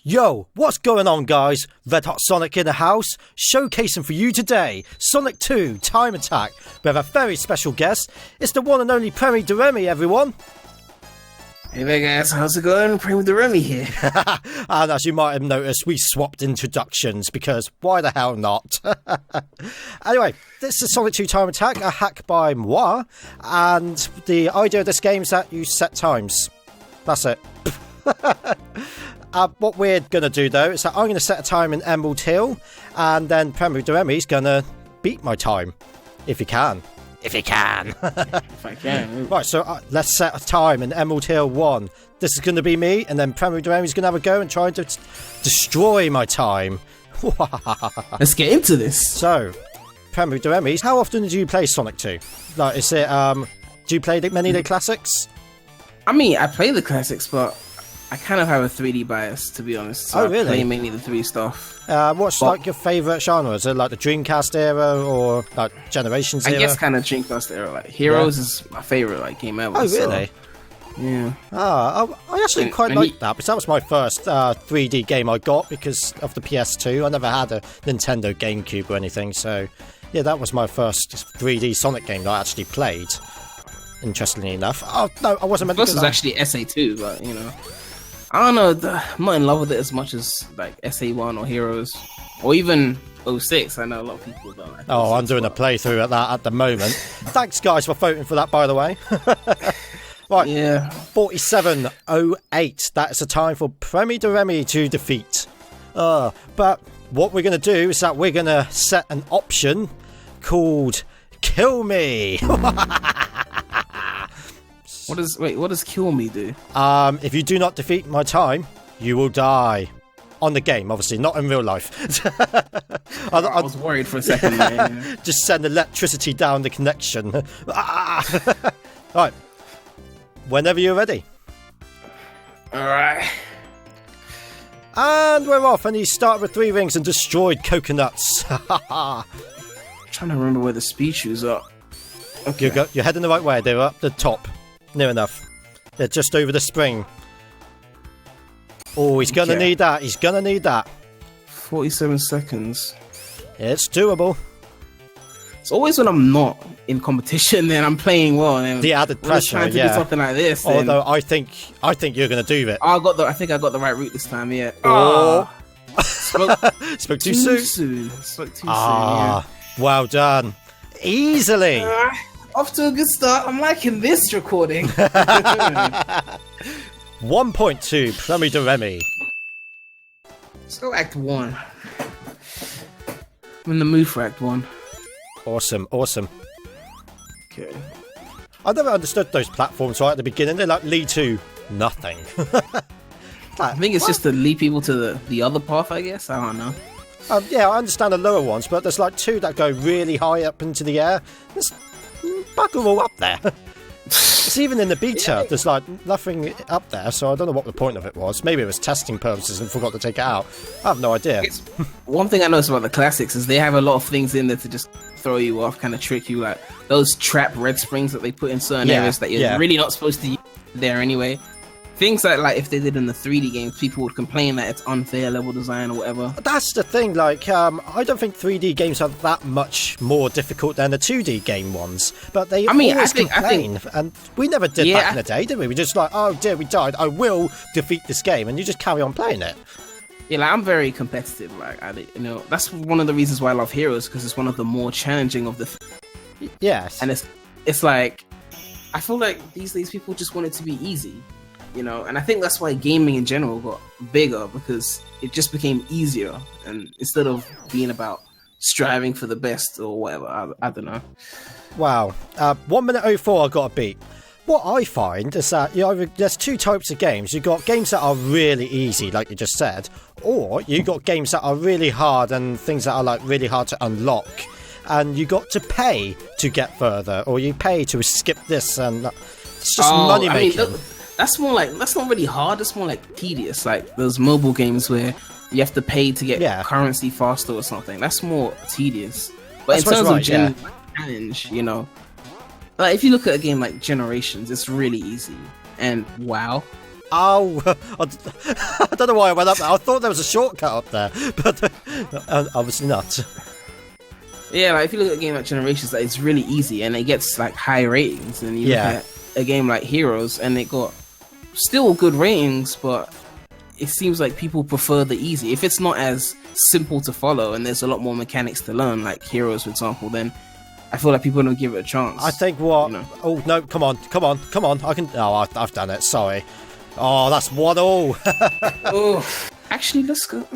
Yo, what's going on, guys? redhotsonic in the house, showcasing for you today Sonic 2 Time Attack with a very special guest. It's the one and only premydaremy, everyone. Hey there, guys, how's it going? premydaremy here. And as you might have noticed, we swapped introductions because why the hell not? Anyway, this is Sonic 2 Time Attack, a hack by moi, and the idea of this game is that you set times. That's it. What we're going to do, though, is that I'm going to set a time in Emerald Hill, and then premydaremy's going to beat my time. If he can. If he can. If I can. Right, so let's set a time in Emerald Hill 1. This is going to be me, and then premydaremy's going to have a go and try to destroy my time. Let's get into this. So, premydaremy, how often do you play Sonic 2? Like, is it, do you play many of the classics? I mean, I play the classics, but I kind of have a 3D bias, to be honest. So really? I play mainly the 3D stuff. What's like your favourite genre? Is it like the Dreamcast era or like Generations era? I guess kind of Dreamcast era. Like Heroes is my favourite like game ever. Oh, really? So, yeah. I actually quite like that because that was my first 3D game I got because of the PS2. I never had a Nintendo GameCube or anything, so yeah, that was my first 3D Sonic game that I actually played. Interestingly enough. Oh no, I wasn't meant to do that. This was actually SA2, but you know. I don't know, I'm not in love with it as much as like SA1 or Heroes or even 06. I know a lot of people don't like. Oh, I'm doing a playthrough at that at the moment. Thanks, guys, for voting for that, by the way. Right, yeah. 47:08. That is the time for premydaremy to defeat. But what we're going to do is that we're going to set an option called Kill Me. What does kill me do? If you do not defeat my time, you will die. On the game, obviously, not in real life. I was worried for a second there. Yeah. Just send electricity down the connection. Right. Whenever you're ready. Alright. And we're off, and he started with 3 rings and destroyed coconuts. I'm trying to remember where the speed shoes are. Okay. You're heading the right way. They're up the top. Near enough. They're just over the spring. Oh, he's gonna need that. He's gonna need that. 47 seconds. It's doable. It's always when I'm not in competition, then I'm playing well. And the added pressure, trying to do something like this. Although I think you're gonna do it. I think I got the right route this time. Yeah. Oh. Spoke too soon. Spoke too soon. Yeah. Well done. Easily. Off to a good start. I'm liking this recording. 1 point to premydaremy. Let's go Act 1. I'm in the mood for Act 1. Awesome. Okay. I never understood those platforms right at the beginning. They like lead to nothing. I think it's just to lead people to the other path, I guess. I don't know. Yeah, I understand the lower ones, but there's like 2 that go really high up into the air. There's bugger all up there. It's even in the beta, there's like nothing up there, so I don't know what the point of it was. Maybe it was testing purposes and forgot to take it out. I have no idea. One thing I noticed about the classics is they have a lot of things in there to just throw you off, kind of trick you, like those trap red springs that they put in certain areas that you're really not supposed to use there anyway. Things that, like, if they did in the 3D games, people would complain that it's unfair level design or whatever. That's the thing, like, I don't think 3D games are that much more difficult than the 2D game ones, but they always complain, and we never did back in the day, did we? We just like, oh dear, we died, I will defeat this game, and you just carry on playing it. Yeah, like, I'm very competitive, like, that's one of the reasons why I love Heroes, because it's one of the more challenging of the... Yes. And it's like, I feel like these days people just want it to be easy. You know, and I think that's why gaming in general got bigger, because it just became easier, and instead of being about striving for the best or whatever, I don't know. Wow, 1 minute 04 I got a beat. What I find is that there's 2 types of games. You've got games that are really easy, like you just said, or you got games that are really hard and things that are like really hard to unlock, and you got to pay to get further, or you pay to skip this, and it's just money making. That's not really hard, it's more like tedious, like those mobile games where you have to pay to get currency faster or something. That's more tedious. But in terms of challenge, you know, like if you look at a game like Generations, it's really easy. And WoW, Oh, I don't know why I went up there. I thought there was a shortcut up there, but obviously not. Yeah, like if you look at a game like Generations, like, it's really easy and it gets like high ratings. And you look at a game like Heroes and it got still good ratings, but it seems like people prefer the easy. If it's not as simple to follow and there's a lot more mechanics to learn, like Heroes, for example, then I feel like people don't give it a chance. I think what... You know? Oh, no, come on. I can... Oh, I've done it. Sorry. Oh, that's 1-1. Oh, actually, let's go...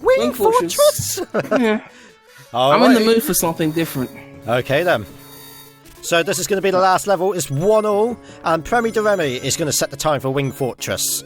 Wing Fortress! Yeah. I'm in the mood for something different. Okay, then. So this is going to be the last level. It's 1-1, and premydaremy is going to set the time for Wing Fortress.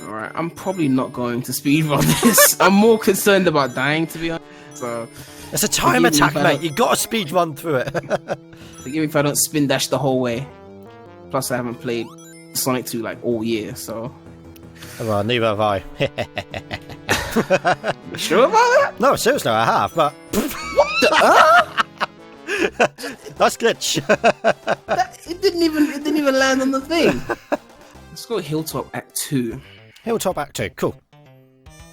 Alright, I'm probably not going to speedrun this. I'm more concerned about dying, to be honest. So it's a time attack, mate. You got to speed run through it. Forgive me if I don't spin dash the whole way. Plus, I haven't played Sonic 2 like all year, so. Well, neither have I. You sure about that? No, seriously, I have. But what the? Nice glitch. It didn't even land on the thing. Let's go Hilltop Act 2. Hilltop Act 2, cool.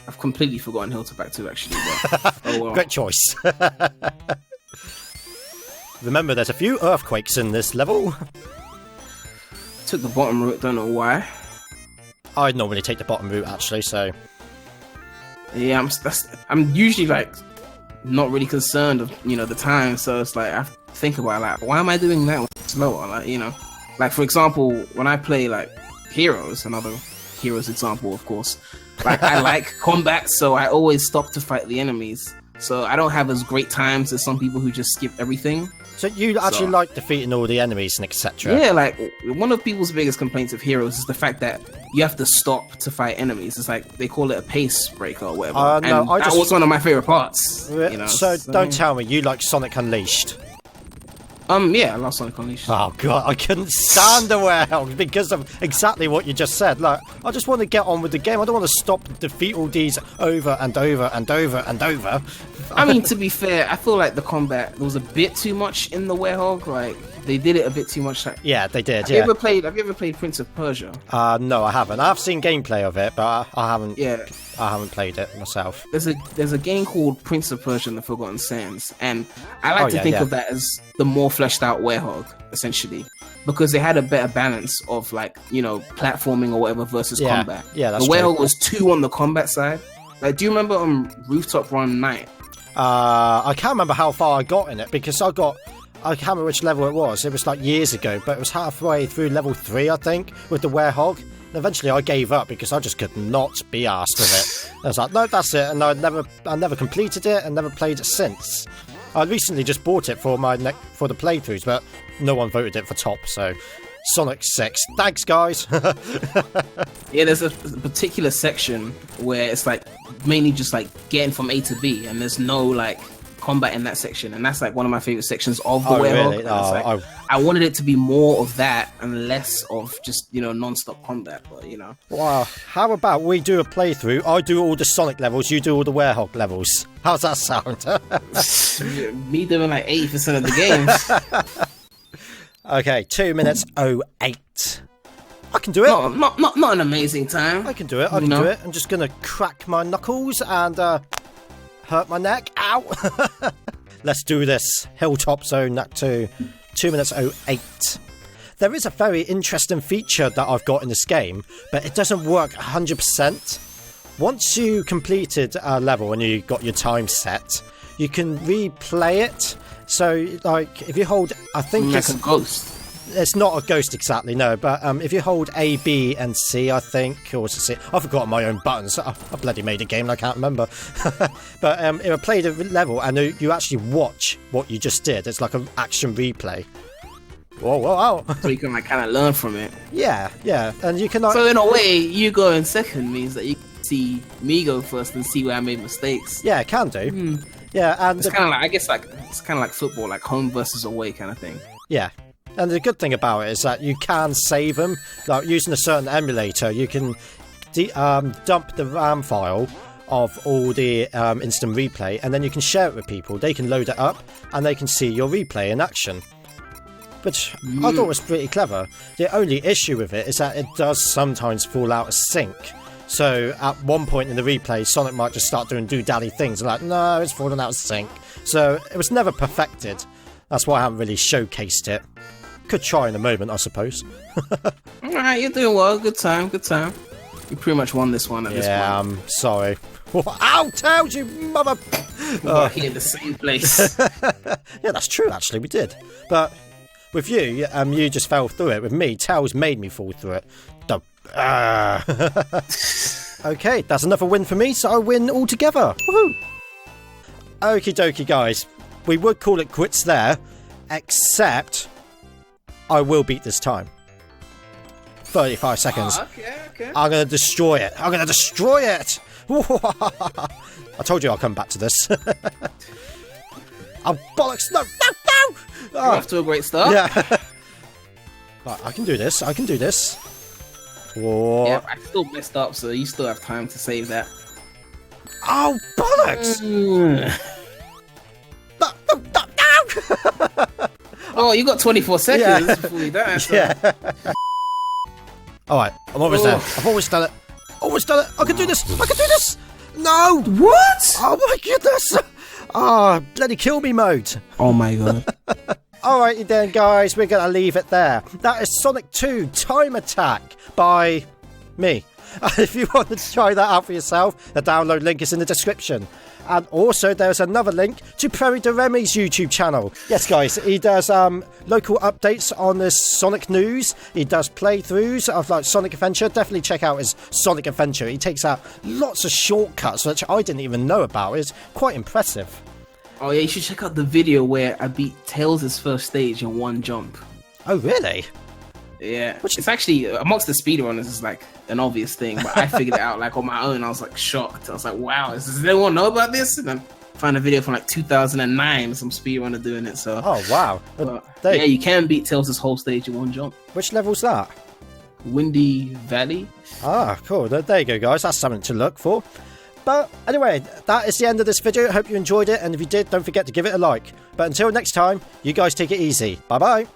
I've completely forgotten Hilltop Act 2 actually. But, oh well. Great choice. Remember, there's a few earthquakes in this level. Took the bottom route, don't know why. I'd normally take the bottom route actually, so. Yeah, I'm usually like not really concerned of the time, so it's like I think about like why am I doing that slower? Like like for example, when I play like Heroes, another Heroes example, of course. Like I like combat, so I always stop to fight the enemies. So I don't have as great times as some people who just skip everything. So you actually like defeating all the enemies and etc. Yeah, like one of people's biggest complaints of Heroes is the fact that you have to stop to fight enemies. It's like they call it a pace breaker or whatever. No, and that was one of my favorite parts. So don't tell me you like Sonic Unleashed. Yeah, I love Sonic Unleashed. Oh god, I couldn't stand the warehouse because of exactly what you just said. Like, I just want to get on with the game. I don't want to stop and defeat all these over and over and over and over. I mean, to be fair, I feel like the combat was a bit too much in the Werehog. Like, they did it a bit too much. Like, yeah, they did. Have you ever played Prince of Persia? No, I haven't. I've seen gameplay of it, but I haven't. Yeah, I haven't played it myself. There's a game called Prince of Persia and the Forgotten Sands, and I like to think of that as the more fleshed out Werehog, essentially, because they had a better balance of like platforming or whatever versus combat. Yeah, that's the Werehog was 2 on the combat side. Like, do you remember Rooftop Run Night? I can't remember how far I got in it because I can't remember which level it was. It was like years ago, but it was halfway through level 3, I think, with the Werehog. And eventually I gave up because I just could not be arsed with it. I was like, no, that's it. And I never completed it and never played it since. I recently just bought it for for the playthroughs, but no one voted it for top, so Sonic 6. Thanks, guys. Yeah, there's a particular section where it's like mainly just like getting from A to B, and there's no like combat in that section, and that's like one of my favorite sections of the Werehog. Really? I wanted it to be more of that and less of just non-stop combat, but Wow, how about we do a playthrough? I do all the Sonic levels, you do all the Werehog levels. How's that sound? Me doing like 80% of the games. Okay, 2 minutes 08. I can do it. Not an amazing time. I can do it. I can do it. I'm just gonna crack my knuckles and hurt my neck. Ow! Let's do this. Hilltop Zone Act 2. 2 minutes 08. There is a very interesting feature that I've got in this game, but it doesn't work 100%. Once you completed a level and you got your time set, you can replay it. So, like, if you hold, I think like a ghost. It's not a ghost exactly, no, but if you hold A, B, and C, I think, or was it C? I've forgotten my own buttons. I bloody made a game and I can't remember. But it will play the level and you actually watch what you just did. It's like an action replay. Whoa, whoa, whoa. So you can like kind of learn from it. Yeah, and you can like... So in a way, you going second means that you can see me go first and see where I made mistakes. Yeah, it can do. Yeah, and... It's kind of like, I guess like, it's kind of like football, like home versus away kind of thing. Yeah. And the good thing about it is that you can save them. Like using a certain emulator, you can dump the RAM file of all the instant replay, and then you can share it with people. They can load it up, and they can see your replay in action. which I thought was pretty clever. The only issue with it is that it does sometimes fall out of sync. So at one point in the replay, Sonic might just start doing do-dally things, and like, no, it's fallen out of sync. So it was never perfected. That's why I haven't really showcased it. Could try in a moment, I suppose. Alright, you're doing well. Good time, good time. You pretty much won this one at this point. Yeah, I'm sorry. Ow, Tails, you mother... We're here in the same place. Yeah, that's true, actually, we did. But with you, you just fell through it. With me, Tails made me fall through it. Okay, that's another win for me, so I win altogether. Woohoo! Okie dokie, guys. We would call it quits there, except I will beat this time. 35 seconds. Oh, okay. I'm going to destroy it. I'm going to destroy it! I told you I'll come back to this. Oh, bollocks! No! You're off to a great start. Yeah. Right, I can do this. I can do this. Whoa. Yeah, I still messed up, so you still have time to save that. Oh, bollocks! No! Oh, you got 24 seconds before you die. So. Yeah. Alright, I'm almost there. I've almost done it. Almost done it. I can do this. I can do this. No. What? Oh my goodness. Ah, bloody kill me mode. Oh my god. Alrighty then, guys. We're going to leave it there. That is Sonic 2 Time Attack by me. If you want to try that out for yourself, the download link is in the description. And also, there's another link to premydaremy's YouTube channel. Yes, guys, he does local updates on the Sonic news. He does playthroughs of like Sonic Adventure. Definitely check out his Sonic Adventure. He takes out lots of shortcuts, which I didn't even know about. It's quite impressive. Oh yeah, you should check out the video where I beat Tails' first stage in one jump. Oh, really? Yeah, it's actually amongst the speedrunners is like an obvious thing, but I figured it out like on my own. I was like shocked. I was like, "Wow, does anyone know about this?" And then find a video from like 2009, some speedrunner doing it. So, oh wow, yeah, you can beat Tails' whole stage in one jump. Which level's that? Windy Valley. Ah, cool. There you go, guys. That's something to look for. But anyway, that is the end of this video. Hope you enjoyed it, and if you did, don't forget to give it a like. But until next time, you guys take it easy. Bye bye.